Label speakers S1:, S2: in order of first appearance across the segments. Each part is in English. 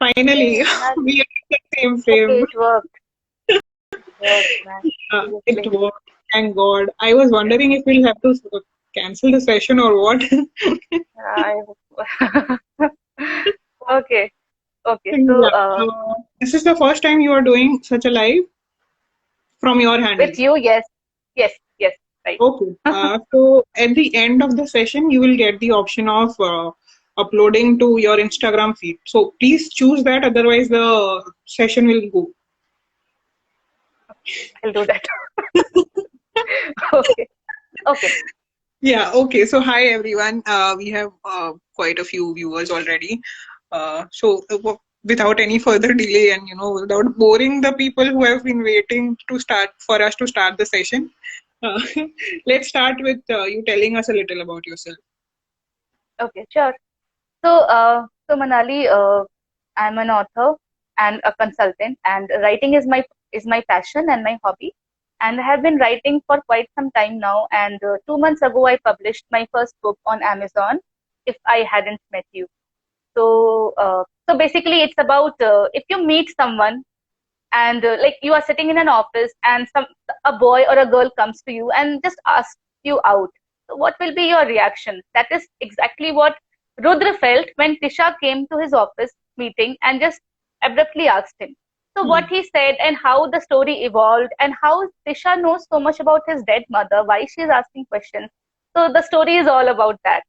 S1: Finally,
S2: Hey, Manali.
S1: we are in the same
S2: Okay,
S1: frame.
S2: it worked. Worked, man.
S1: It
S2: Seriously.
S1: worked. Thank God. I was
S2: Yeah.
S1: wondering if we'll have to cancel the session or what.
S2: I okay. Okay. So,
S1: Yeah. This is the first time you are doing such a live from your handle.
S2: with you, yes, yes, yes, right.
S1: Okay. So at the end of the session, you will get the option of uploading to your Instagram feed. So please choose that, otherwise the session will go.
S2: I'll do that. Okay. Okay.
S1: Yeah, okay. So, hi everyone. We have quite a few viewers already. Without any further delay and without boring the people who have been waiting to start for us to start the session, uh, let's start with you telling us a little about yourself.
S2: Okay. Sure. So, Manali, I'm an author and a consultant, and writing is my passion and my hobby. And I have been writing for quite some time now. And 2 months ago, I published my first book on Amazon. If I hadn't met you, so basically, it's about if you meet someone and like you are sitting in an office and a boy or a girl comes to you and just asks you out. So what will be your reaction? That is exactly what Rudra felt when Tisha came to his office meeting and just abruptly asked him. So what
S1: Hmm.
S2: he said and how the story evolved and how Tisha knows so much about his dead mother, why she is asking questions. So the story is all about that.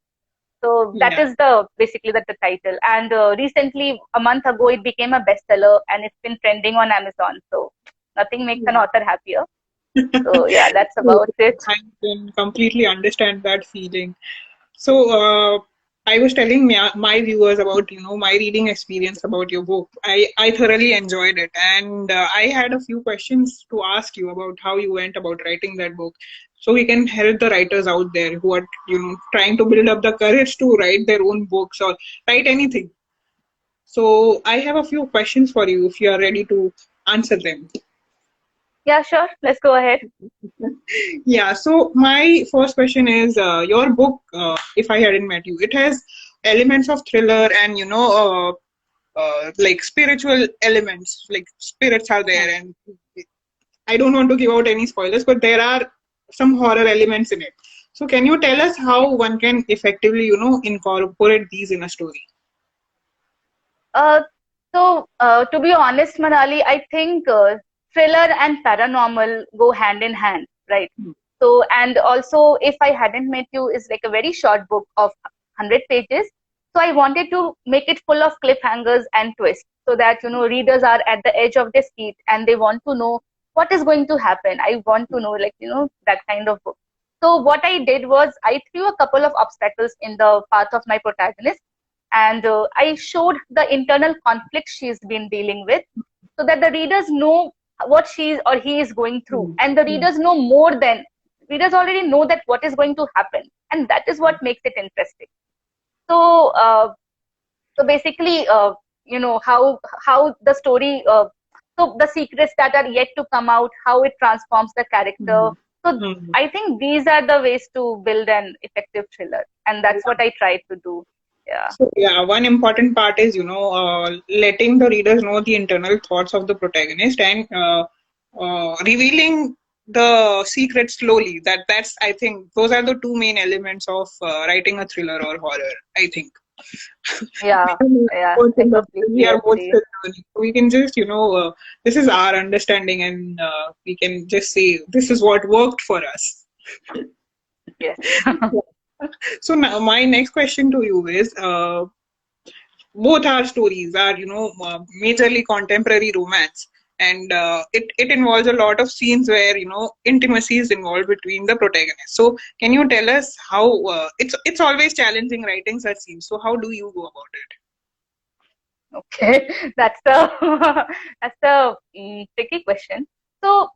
S2: So that
S1: Yeah.
S2: is the basically the title. And recently, a month ago, it became a bestseller, and it's been trending on Amazon. So nothing makes an
S1: Yeah.
S2: author happier. So yeah, that's about it.
S1: I can completely understand that feeling. So, I was telling my viewers about my reading experience about your book. I thoroughly enjoyed it, and I had a few questions to ask you about how you went about writing that book, so we can help the writers out there who are trying to build up the courage to write their own books or write anything. So, I have a few questions for you if you are ready to answer them.
S2: Yeah, sure. Let's go ahead.
S1: Yeah, so my first question is your book, If I Hadn't Met You, it has elements of thriller and, like spiritual elements, like spirits are there.
S2: Hmm.
S1: And I don't want to give out any spoilers, but there are some horror elements in it. So, can you tell us
S2: Yeah.
S1: how one can effectively, incorporate these in a story?
S2: Uh, to be honest, Manali, I think thriller and paranormal go hand in hand, right? So, and also, If I Hadn't Met You is like a very short book of 100 pages. So, I wanted to make it full of cliffhangers and twists so that, readers are at the edge of their seat and they want to know what is going to happen. I want to know, like, that kind of book. So, what I did was I threw a couple of obstacles in the path of my protagonist, and I showed the internal conflict she's been dealing with so that the readers know what she or he is going through,
S1: Mm.
S2: and the
S1: Mm.
S2: readers know more than readers already know that what is going to happen, and that is what makes it interesting. So so basically, how the story so the secrets that are yet to come out, how it transforms the character.
S1: Mm.
S2: So
S1: Mm.
S2: I think these are the ways to build an effective thriller, and that's what I try to do. Yeah.
S1: So yeah, one important part is letting the readers know the internal thoughts of the protagonist and revealing the secret slowly. That's I think those are the two main elements of writing a thriller or horror. I think
S2: Yeah, yeah, I
S1: we
S2: completely
S1: are both
S2: agree.
S1: still learning. We can just this is our understanding and we can just say this is what worked for us.
S2: Yes.
S1: So now my next question to you is. Both our stories are majorly contemporary romance, and it involves a lot of scenes where intimacy is involved between the protagonists. So can you tell us how it's always challenging writing such scenes, so how do you go about it?
S2: Okay, that's the that's the tricky question. So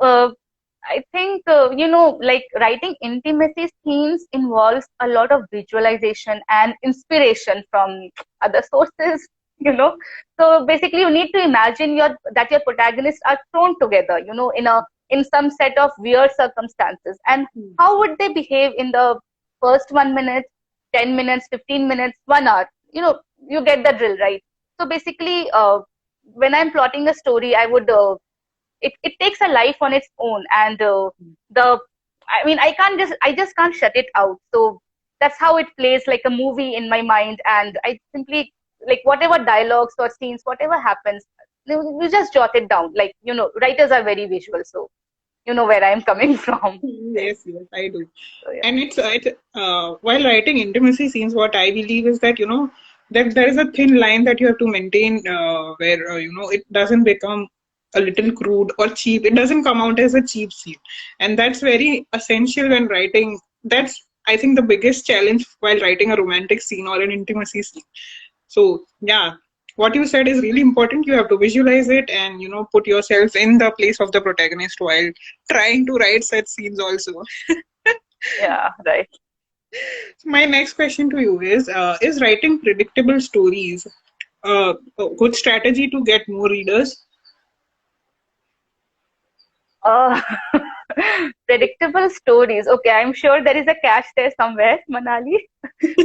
S2: I think like writing intimacy scenes involves a lot of visualization and inspiration from other sources. So basically, you need to imagine your protagonists are thrown together. In some set of weird circumstances, and how would they behave in the first 1 minute, 10 minutes, 15 minutes, 1 hour? You get the drill, right? So basically, when I'm plotting a story, I would it takes a life on its own, and the I mean, I just can't shut it out. So that's how it plays like a movie in my mind, and I simply, like, whatever dialogues or scenes, whatever happens, you just jot it down. Like, writers are very visual, so you know where I'm coming from, right?
S1: Yes, yes, I do.
S2: So yeah.
S1: And while writing intimacy scenes, what I believe is that, that there is a thin line that you have to maintain, where, it doesn't become a little crude or cheap. It doesn't come out as a cheap scene. And that's very essential when writing. That's, I think, the biggest challenge while writing a romantic scene or an intimacy scene. So, yeah, what you said is really important. You have to visualize it and, put yourself in the place of the protagonist while trying to write such scenes also.
S2: Yeah, right.
S1: So my next question to you is writing predictable stories a good strategy to get more readers?
S2: Uh, predictable stories. Okay, I'm sure there is a catch there somewhere, Manali.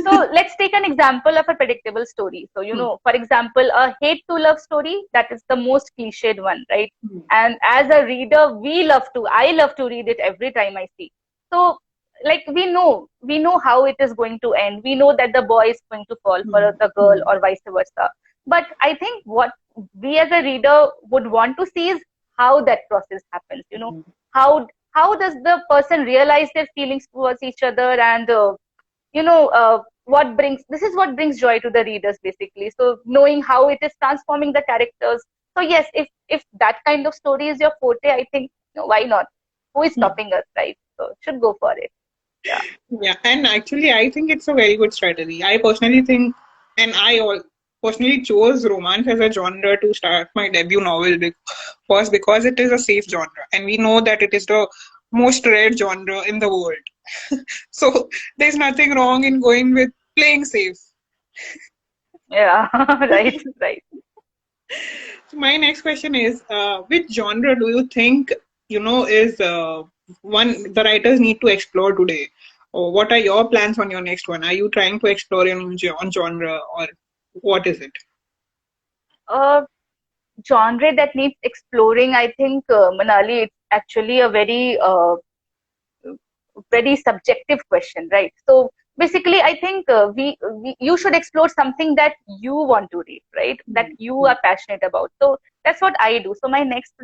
S2: So let's take an example of a predictable story. So,
S1: Hmm.
S2: for example, a hate to love story, that is the most cliched one, right?
S1: Hmm.
S2: And as a reader, I love to read it every time I see. So, like, we know how it is going to end. We know that the boy is going to fall for
S1: Hmm.
S2: the girl
S1: Hmm.
S2: or vice versa. But I think what we as a reader would want to see is how that process happens.
S1: Hmm.
S2: How does the person realize their feelings towards each other, and this is what brings joy to the readers, basically. So knowing how it is transforming the characters. So yes, if that kind of story is your forte, I think, why not? Who is
S1: Hmm.
S2: stopping us, right? So should go for it. Yeah.
S1: Yeah, and actually, I think it's a very good strategy. I personally think, and personally chose romance as a genre to start my debut novel first because it is a safe genre, and we know that it is the most read genre in the world. So there's nothing wrong in going with playing safe.
S2: Yeah. Right, right.
S1: So my next question is, which genre do you think is one the writers need to explore today? Or what are your plans on your next one? Are you trying to explore a new genre, or what is it?
S2: uh Genre that needs exploring, I think, Manali, it's actually a very subjective question, right? So basically, I think you should explore something that you want to read, right? That you are passionate about. So that's what I do. So my next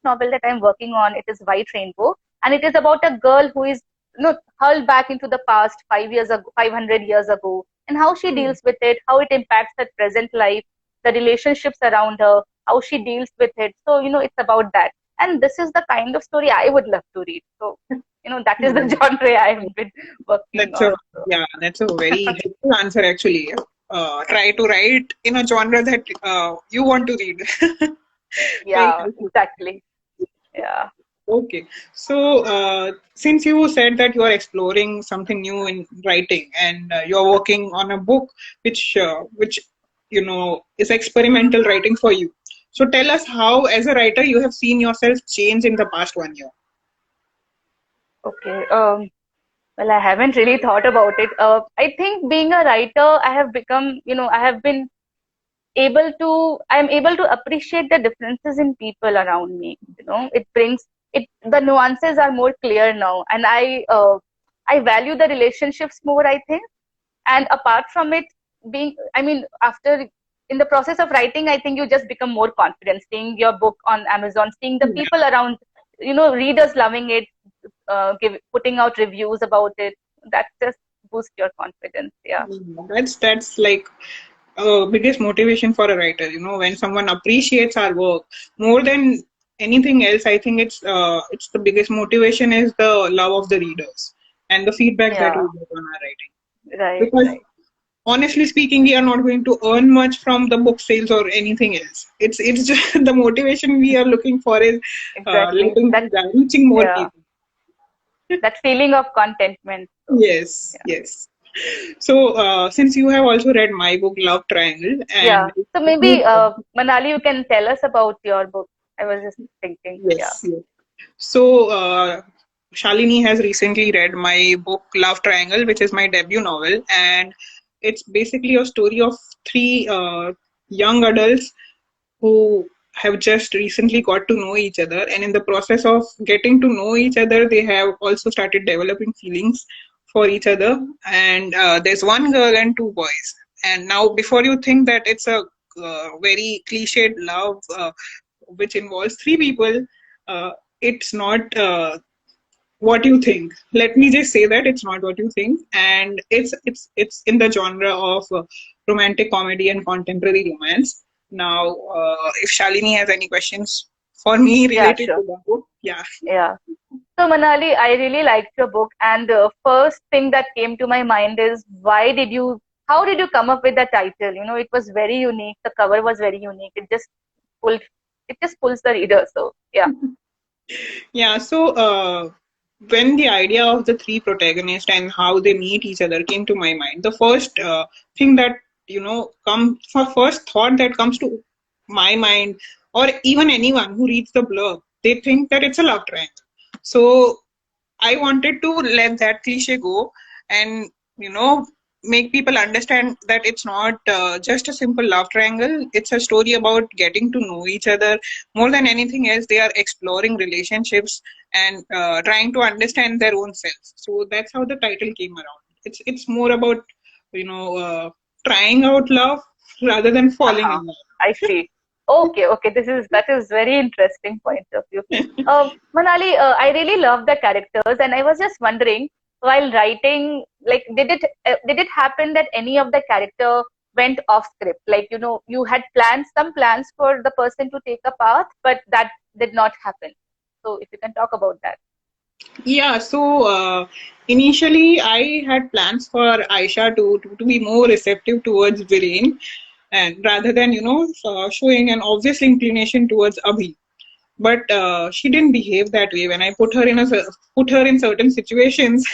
S2: novel that I'm working on, it is White Rainbow, and it is about a girl who is, hurled back into the past 5 years ago, 500 years ago, and how she deals with it, how it impacts her present life, the relationships around her, how she deals with it. So it's about that, and this is the kind of story I would love to read. So that is the
S1: Hmm.
S2: genre I've been working
S1: That's a
S2: on. So
S1: yeah, that's a very helpful answer actually. Try to write in a genre that you want to read. Very
S2: yeah,
S1: helpful.
S2: exactly. Yeah.
S1: Okay. So, since you said that you are exploring something new in writing and you're working on a book which is experimental writing for you. So tell us how, as a writer, you have seen yourself change in the past 1 year.
S2: Okay. Well, I haven't really thought about it. I think being a writer, I have become, I have been I'm able to appreciate the differences in people around me. It brings the nuances are more clear now, and I value the relationships more, I think. And apart from it, after in the process of writing, I think you just become more confident, seeing your book on Amazon, seeing the
S1: Yeah.
S2: people around, readers loving it, putting out reviews about it. That just boosts your confidence. Yeah.
S1: That's like biggest motivation for a writer. When someone appreciates our work more than anything else, I think it's the biggest motivation is the love of the readers and the feedback that we
S2: Yeah.
S1: get on our writing.
S2: Right,
S1: Because
S2: right.
S1: honestly speaking, we are not going to earn much from the book sales or anything else. It's just the motivation we are looking for is
S2: Exactly.
S1: reaching more
S2: Yeah,
S1: people.
S2: that feeling of contentment. So
S1: Yes, yes. So, since you have also read my book, Love Triangle,
S2: yeah.
S1: and
S2: So maybe Manali, you can tell us about your book. I was just thinking. Yeah.
S1: yes, yes. So, Shalini has recently read my book, Love Triangle, which is my debut novel, and it's basically a story of three young adults who have just recently got to know each other, and in the process of getting to know each other they have also started developing feelings for each other. And there's one girl and two boys. And now, before you think that it's a very cliched love which involves three people, it's not what you think. Let me just say that it's not what you think, and it's in the genre of romantic comedy and contemporary romance. Now, if Shalini has any questions for me
S2: Yeah,
S1: related
S2: sure.
S1: to the book, yeah.
S2: Yeah. So Manali, I really liked your book, and the first thing that came to my mind is how did you come up with the title? It was very unique. The cover was very unique. Pulled, it just pulls the reader. So yeah.
S1: Yeah, so when the idea of the three protagonists and how they meet each other came to my mind, the first thing that first thought that comes to my mind, or even anyone who reads the blurb, they think that it's a love triangle. So I wanted to let that cliche go and, you know, make people understand that it's not just a simple love triangle. It's a story about getting to know each other. More than anything else, they are exploring relationships and trying to understand their own selves. So that's how the title came around. It's more about, you know, trying out love rather than falling
S2: Uh-huh.
S1: in
S2: I see. Okay, okay. That is very interesting point of view. Manali, I really love the characters, and I was just wondering, while writing, like, did it happen that any of the character went off script? Like, you had some plans for the person to take a path, but that did not happen. So, if you can talk about that.
S1: Yeah, so initially I had plans for Aisha to be more receptive towards Viren, and rather than showing an obvious inclination towards Abhi. But she didn't behave that way. When I put her in certain situations,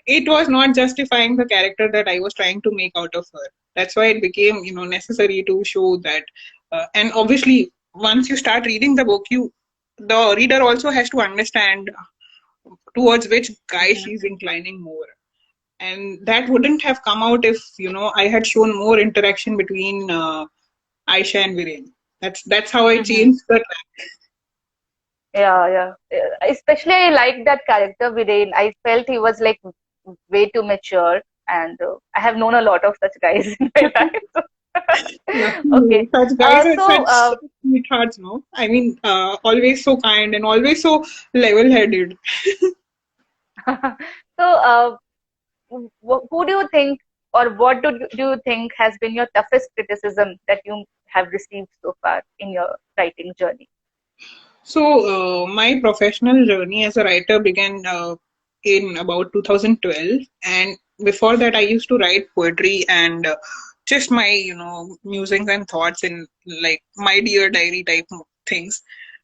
S1: it was not justifying the character that I was trying to make out of her. That's why it became necessary to show that. And obviously, once you start reading the book, the reader also has to understand towards which guy
S2: Mhm.
S1: she's inclining more. And that wouldn't have come out if I had shown more interaction between Aisha and Viren. That's how I
S2: Mhm.
S1: changed the.
S2: Yeah, yeah. Especially I like that character Viren. I felt he was like way too mature, and I have known a lot of such guys in my life.
S1: Lucky
S2: Okay.
S1: you. Such guys are
S2: So,
S1: such sweethearts, no? I mean, always so kind and always so level-headed.
S2: so who do you think, or what do you think has been your toughest criticism that you have received so far in your writing journey?
S1: So, my professional journey as a writer began in about 2012, and before that, I used to write poetry and just my, musings and thoughts in like my dear diary type things.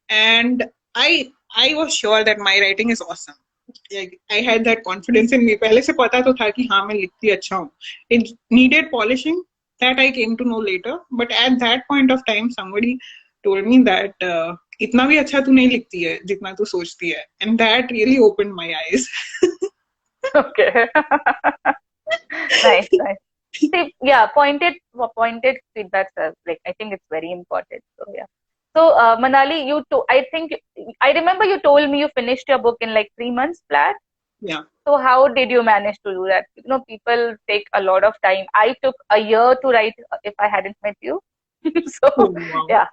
S1: And I was sure that my writing is awesome. Like, I had that confidence in me. पहले से पता तो था कि हाँ मैं लिखती अच्छा हूँ. It needed polishing. That I came to know later. But at that point of time, somebody told me that इतना भी अच्छा तू नहीं लिखती है जितना तू सोचती है. And that really opened my eyes.
S2: Okay. Nice, nice. See, yeah, pointed feedbacks are like, I think it's very important. So yeah. So Manali, I think I remember you told me you finished your book in like 3 months flat.
S1: Yeah.
S2: So how did you manage to do that? People take a lot of time. I took a year to write if I hadn't met you.
S1: Oh,
S2: So
S1: wow.
S2: yeah,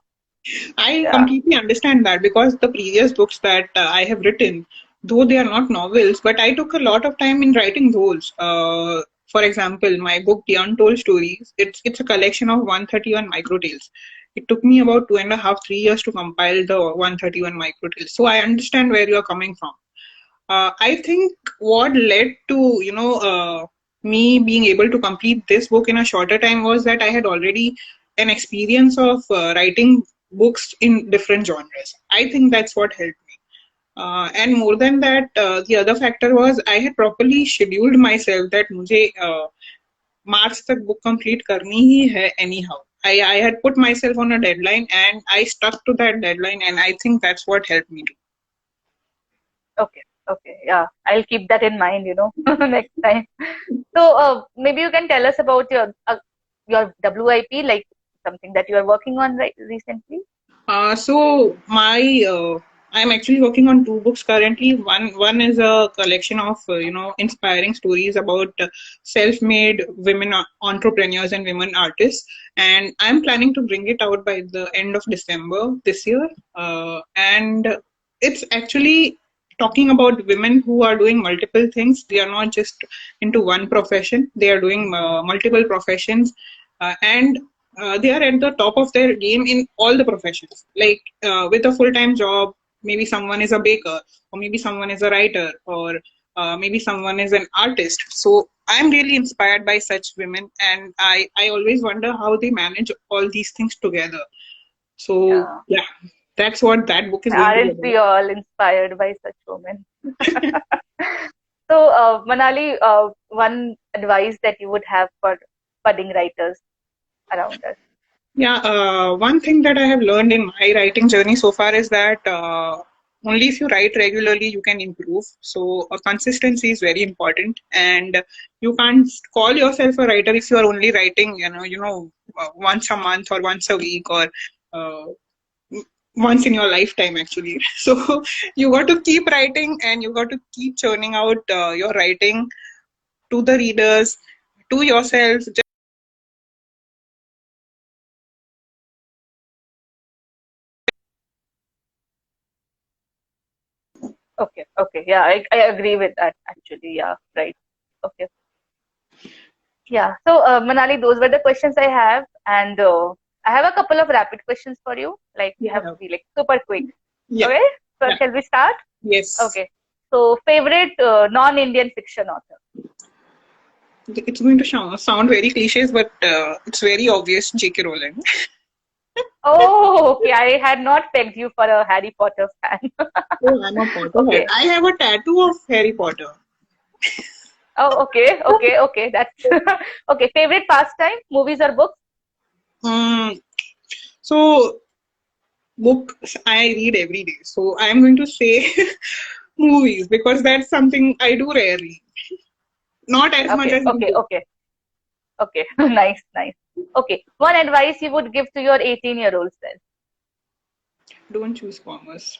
S1: I
S2: yeah.
S1: completely understand that because the previous books that I have written, though they are not novels, but I took a lot of time in writing those. For example, my book, The Untold Stories, it's a collection of 131 microtales. It took me about 2.5, 3 years to compile the 131 microtales. So I understand where you are coming from. I think what led to me being able to complete this book in a shorter time was that I had already an experience of writing books in different genres. I think that's what helped me. And more than that, the other factor was I had properly scheduled myself that मुझे मार्च तक book complete करनी ही है anyhow. I had put myself on a deadline and I stuck to that deadline, and I think that's what helped me to.
S2: Okay, okay, yeah. I'll keep that in mind, next time. So maybe you can tell us about your WIP, like something that you are working on recently?
S1: So I'm actually working on two books currently. One is a collection of inspiring stories about self-made women entrepreneurs and women artists, and I'm planning to bring it out by the end of December this year. And it's actually talking about women who are doing multiple things. They are not just into one profession. They are doing multiple professions, and they are at the top of their game in all the professions. Like with a full-time job, maybe someone is a baker, or maybe someone is a writer, or maybe someone is an artist. So I'm really inspired by such women, and I always wonder how they manage all these things together. So
S2: Yeah.
S1: yeah, that's what that book is going to be
S2: Aren't
S1: about.
S2: we all inspired by such women? So, Manali, one advice that you would have for budding writers around us.
S1: Yeah, one thing that I have learned in my writing journey so far is that only if you write regularly you can improve. So consistency is very important, and you can't call yourself a writer if you are only writing, once a month or once a week or uh, once in your lifetime actually. So you got to keep writing, and you got to keep churning out your writing to the readers, to yourself.
S2: Okay, okay, yeah, I agree with that actually. Yeah, right. Okay, yeah. So, Manali, those were the questions I have, and I have a couple of rapid questions for you. Like, you have
S1: Yeah,
S2: to be like super quick.
S1: yeah,
S2: Okay, so
S1: yeah.
S2: shall we start?
S1: Yes.
S2: Okay. So, favorite non-Indian fiction author?
S1: It's going to sound very cliches, but it's very obvious. J.K. Rowling.
S2: Oh, okay. I had not pegged you for a Harry Potter fan.
S1: Oh, I'm a Potterhead.
S2: Okay.
S1: I have a tattoo of Harry Potter.
S2: Oh, okay, okay, okay. That's okay. Favorite pastime, movies or books?
S1: Um, so books I read every day. So I'm going to say movies because that's something I do rarely. Not as much
S2: Okay,
S1: as
S2: okay,
S1: books.
S2: okay, okay. Nice, nice. Okay. One advice you would give to your 18-year-old self.
S1: Don't choose commerce.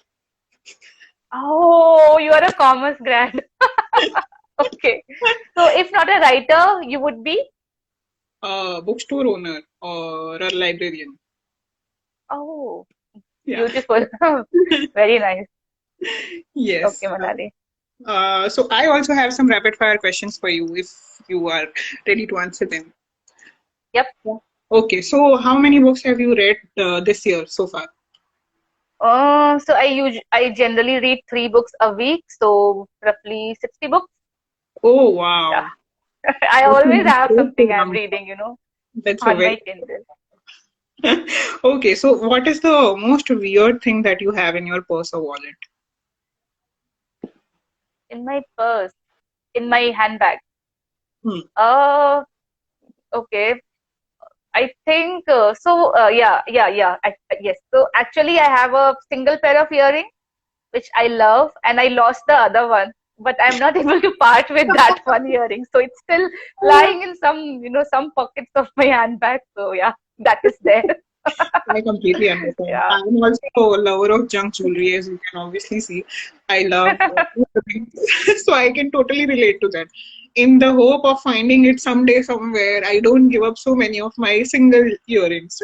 S2: Oh, you are a commerce grad. Okay. So, if not a writer, you would be?
S1: Bookstore owner or a librarian.
S2: Oh,
S1: Yeah.
S2: beautiful. Very nice. Okay,
S1: Yes.
S2: Manali.
S1: So I also have some rapid fire questions for you if you are ready to answer them.
S2: Yep.
S1: Yeah. Okay, so how many books have you read this year so far?
S2: So I generally read 3 books a week, so roughly 60 books.
S1: Oh,
S2: Yeah.
S1: wow.
S2: I
S1: That's an
S2: always have
S1: impressive
S2: something I'm
S1: number.
S2: reading,
S1: That's a
S2: on
S1: very
S2: my Kindle.
S1: okay. So, what is the most weird thing that you have in your purse or wallet?
S2: In my purse, in my handbag.
S1: Hmm.
S2: Uh, okay. I think so. Yeah. Yes. So actually, I have a single pair of earrings which I love, and I lost the other one, but I'm not able to part with that one earring. So it's still lying in some pockets of my handbag. So yeah, that is there.
S1: I completely understand.
S2: Yeah.
S1: I'm also a lover of junk jewelry, as you can obviously see. I love so I can totally relate to that. In the hope of finding it someday somewhere, I don't give up so many of my single earrings.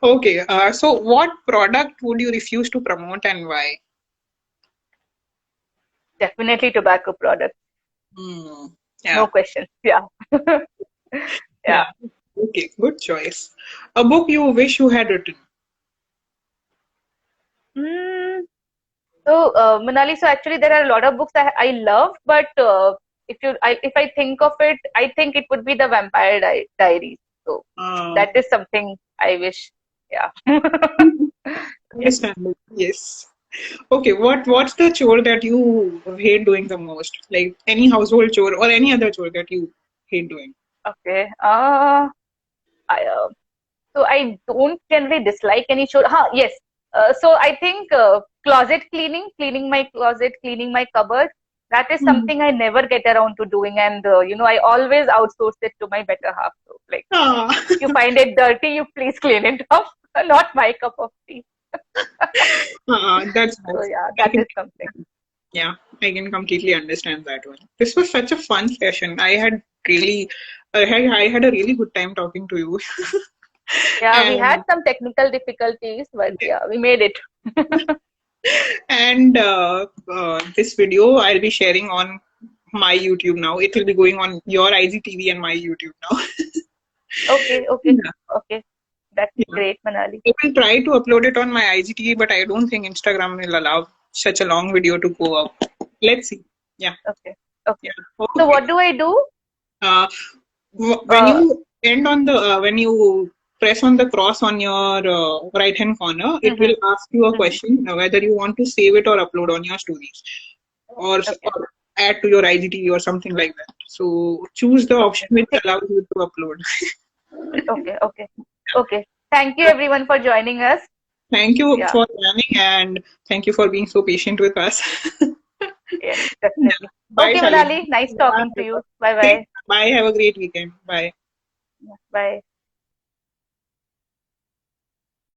S1: Okay, so what product would you refuse to promote and why?
S2: Definitely tobacco products.
S1: Hmm.
S2: No
S1: Yeah,
S2: questions. Yeah. Yeah.
S1: yeah. Okay, good choice. A book you wish you had written.
S2: Mm, so, Manali, so actually there are a lot of books I love, but if I think of it, I think it would be the Vampire Diaries. So
S1: Uh,
S2: that is something I wish. Yeah. Yes.
S1: Understandable. Yes. Okay, what's the chore that you hate doing the most? Like any household chore or any other chore that you hate doing?
S2: Okay. I So I don't generally dislike any chore. Yes. So I think closet cleaning, cleaning my closet, cleaning my cupboard. That is something I never get around to doing, and I always outsource it to my better half. So, like,
S1: Ah.
S2: you find it dirty, you please clean it up. Not my cup of tea.
S1: That's
S2: So
S1: nice.
S2: yeah,
S1: I
S2: that
S1: can,
S2: is something.
S1: yeah, I can completely understand that one. This was such a fun session. I had a really good time talking to you.
S2: Yeah, we had
S1: And
S2: some technical difficulties, but yeah, we made it.
S1: and this video I'll be sharing on my YouTube now. It will be going on your IGTV and my YouTube now.
S2: Okay, okay,
S1: Yeah.
S2: okay. That's
S1: Yeah.
S2: great, Manali.
S1: I will try to upload it on my IGTV, but I don't think Instagram will allow such a long video to go up. Let's see. Yeah.
S2: Okay, okay.
S1: Yeah.
S2: So
S1: Okay.
S2: what do I do?
S1: Uh, when
S2: Uh,
S1: you when you press on the cross on your right hand corner, it
S2: mm-hmm,
S1: will ask you a
S2: mm-hmm.
S1: question whether you want to save it or upload on your stories,
S2: Okay,
S1: or add to your IGTV or something like that. So choose the option
S2: okay,
S1: which allows you to upload.
S2: okay, okay, okay. Thank you everyone for joining us.
S1: Thank you
S2: Yeah,
S1: for joining, and thank you for being so patient with us.
S2: yes,
S1: Yeah.
S2: definitely.
S1: Bye,
S2: Okay,
S1: Shalini.
S2: Manali, nice
S1: Yeah.
S2: talking to you. Bye bye.
S1: Bye. Have a great weekend. Bye.
S2: Bye.